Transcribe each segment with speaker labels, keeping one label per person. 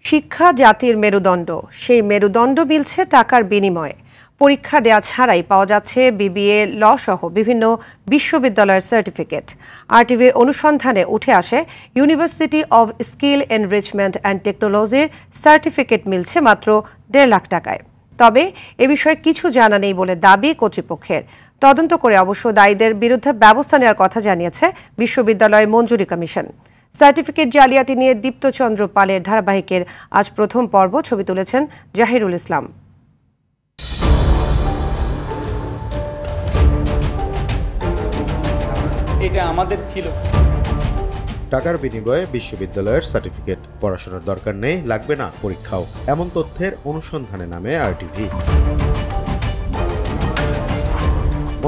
Speaker 1: শিক্ষা জাতির মেরুদণ্ড, সেই মেরুদণ্ড মিলছে টাকার বিনিময়ে। পরীক্ষা দেয়া ছাড়াই পাওয়া যাচ্ছে বিবিএ, ল সহ বিভিন্ন বিশ্ববিদ্যালয়ের সার্টিফিকেট। আরটিভির অনুসন্ধানে উঠে আসে university of skill enrichment and টেকনোলজির সার্টিফিকেট মিলছে মাত্র 1.5 লাখ টাকায়। তবে এ বিষয়ে কিছু জানা নেই বলে দাবি কর্তৃপক্ষের। তদন্ত করে অবশ্য দায়ীদের বিরুদ্ধে ব্যবস্থা নেওয়ার কথা জানিয়েছে বিশ্ববিদ্যালয় মঞ্জুরি কমিশন। সার্টিফিকেট জালিয়াতি নিয়ে দীপ্তচন্দ্র পালের ধারাবাহিকের আজ প্রথম পর্ব, ছবি তুলেছেন জাহিরুল ইসলাম।
Speaker 2: এটা আমাদের ছিল।
Speaker 3: টাকার বিনিময়ে বিশ্ববিদ্যালয়ের সার্টিফিকেট, পড়াশোনার দরকার নেই, লাগবে না পরীক্ষাও, এমন তথ্যের অনুসন্ধানে নামে আরটিভি।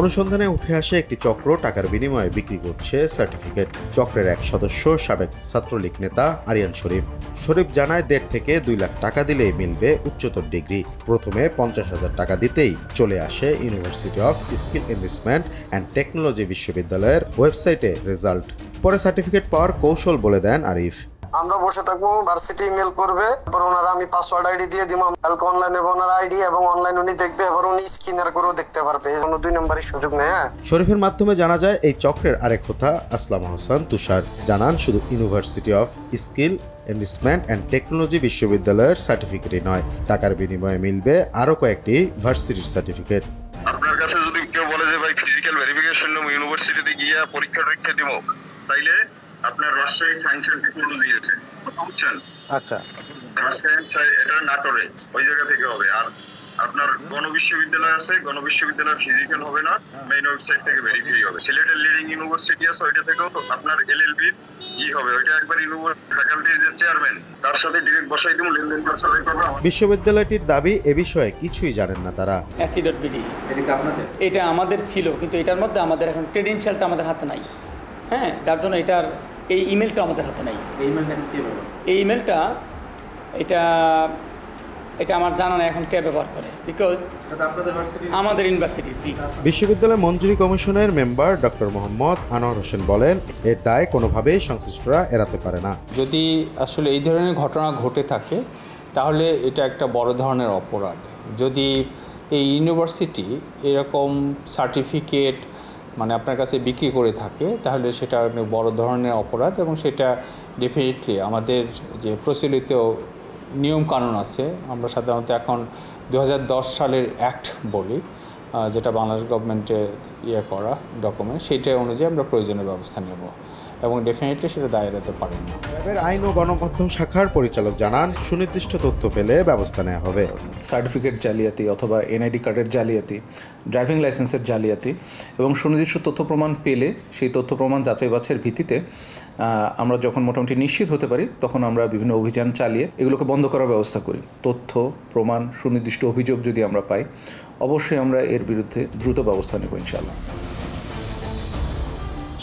Speaker 3: অনুসন্ধানে উঠে আসে একটি চক্র টাকার বিনিময়ে বিক্রি করছে সার্টিফিকেট। চক্রের এক সদস্য সাবেক ছাত্রলীগ নেতা আরিয়ান শরীফ। শরীফ জানায় 1.5 থেকে 2 লাখ টাকা দিলেই মিলবে উচ্চতর ডিগ্রি। প্রথমে 50,000 টাকা দিতেই চলে আসে university of skill enrichment and technology বিশ্ববিদ্যালয়ের ওয়েবসাইটে রেজাল্ট। পরে সার্টিফিকেট পাওয়ার কৌশল বলে দেন আরিফ।
Speaker 4: আমরা বসে থাকবো, ভার্সিটি ইমেল করবে, তারপর ওনারা আমি পাসওয়ার্ড আইডি দিয়ে দিব, কালকে অনলাইনে ওনার আইডি এবং অনলাইন উনি দেখবে, এবার উনি স্ক্যানার করেও দেখতে পারবে। এই জন্য 2 নম্বরের সুযোগ নেই।
Speaker 3: শরীফের মাধ্যমে জানা যায় এই চক্রের আরেক হোতা আসলাম হাসান তুষার জানান শুধু university of skill enrichment and technology বিশ্ববিদ্যালয়ের সার্টিফিকেটই নয়, টাকার বিনিময়ে মিলবে আরো কয়েকটি ভার্সিটির সার্টিফিকেট।
Speaker 5: আপনার কাছে যদি কেউ বলে যে ভাই ফিজিক্যাল ভেরিফিকেশন নেব, ইউনিভার্সিটিতে গিয়ে পরীক্ষা দিব, তাইলে আপনার রাজশাহী সায়েন্স এন্ড টেকনোলজি আছে, বুঝছেন? আচ্ছা, রাজশাহী এটা নাটোরে, ওই জায়গা থেকে হবে। আর আপনার গণবিশ্ববিদ্যালয় আছে, গণবিশ্ববিদ্যালয় ফিজিক্যাল হবে না, মেইন ওয়েবসাইট থেকে ভেরিফাই হবে। সিলেটের লিডিং ইউনিভার্সিটি আছে, ওইটা থেকেও তো আপনার এলএলবি হবে, ওইটা একবার ইউনিভার্সিটি ফ্যাকাল্টির যে চেয়ারম্যান তার সাথে ডাইরেক্ট বসাই দিমু, লেনদেন সবাই করবে।
Speaker 3: বিশ্ববিদ্যালয়টির দাবি এ বিষয়ে কিছুই জানেন না তারা।
Speaker 2: এসি.বিডি এটা আমাদের ছিল, কিন্তু এটার মধ্যে আমাদের এখন ক্রেডেনশিয়ালটা আমাদের হাতে নাই। হ্যাঁ, যার জন্য এটার এই ইমেলটা আমাদের হাতে নাই। এই ইমেলটা এটা আমার জানা নাই এখন কে ব্যবহার করে, বিকজ আমাদের ইউনিভার্সিটি। জি,
Speaker 3: বিশ্ববিদ্যালয় মঞ্জুরি কমিশনের মেম্বার ডক্টর মোহাম্মদ আনোয়ার হোসেন বলেন, এর দায় কোনোভাবেই সংশ্লিষ্টরা এড়াতে পারে না।
Speaker 6: যদি আসলে এই ধরনের ঘটনা ঘটে থাকে তাহলে এটা একটা বড় ধরনের অপরাধ। যদি এই ইউনিভার্সিটি এরকম সার্টিফিকেট আপনার কাছে বিক্রি করে থাকে তাহলে সেটা অনেক বড় ধরনের অপরাধ, এবং সেটা ডেফিনেটলি আমাদের যে প্রচলিত নিয়ম কানুন আছে, আমরা সাধারণত এখন 2010 সালের অ্যাক্ট বলি, যেটা বাংলাদেশ গভর্নমেন্টে করা ডকুমেন্ট, সেইটা অনুযায়ী আমরা প্রয়োজনীয় ব্যবস্থা নেব, এবং ডেফিনেটলি সেটা দায় এড়াতে পারেন না।
Speaker 3: র্যাবের আইন ও গণমাধ্যম শাখার পরিচালক জানান, সুনির্দিষ্ট তথ্য পেলে ব্যবস্থা নেওয়া হবে।
Speaker 7: সার্টিফিকেট জালিয়াতি অথবা এনআইডি কার্ডের জালিয়াতি, ড্রাইভিং লাইসেন্সের জালিয়াতি এবং সুনির্দিষ্ট তথ্য প্রমাণ পেলে সেই তথ্য প্রমাণ যাচাই বাছাইয়ের ভিত্তিতে আমরা যখন মোটামুটি নিশ্চিত হতে পারি তখন আমরা বিভিন্ন অভিযান চালিয়ে এগুলোকে বন্ধ করার ব্যবস্থা করি। তথ্য প্রমাণ, সুনির্দিষ্ট অভিযোগ যদি আমরা পাই, অবশ্যই আমরা এর বিরুদ্ধে দ্রুত ব্যবস্থা নেব ইনশাআল্লাহ।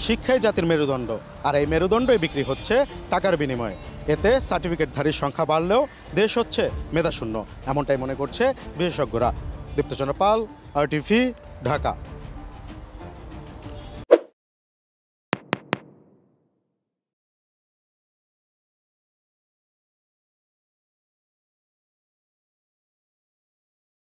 Speaker 8: শিক্ষাই জাতির মেরুদণ্ড, আর এই মেরুদণ্ডই বিক্রি হচ্ছে টাকার বিনিময়ে। এতে সার্টিফিকেটধারীর সংখ্যা বাড়লেও দেশ হচ্ছে মেধাশূন্য, এমনটাই মনে করছে বিশেষজ্ঞরা। দীপ্তচন্দ্র পাল, আরটিভি, ঢাকা।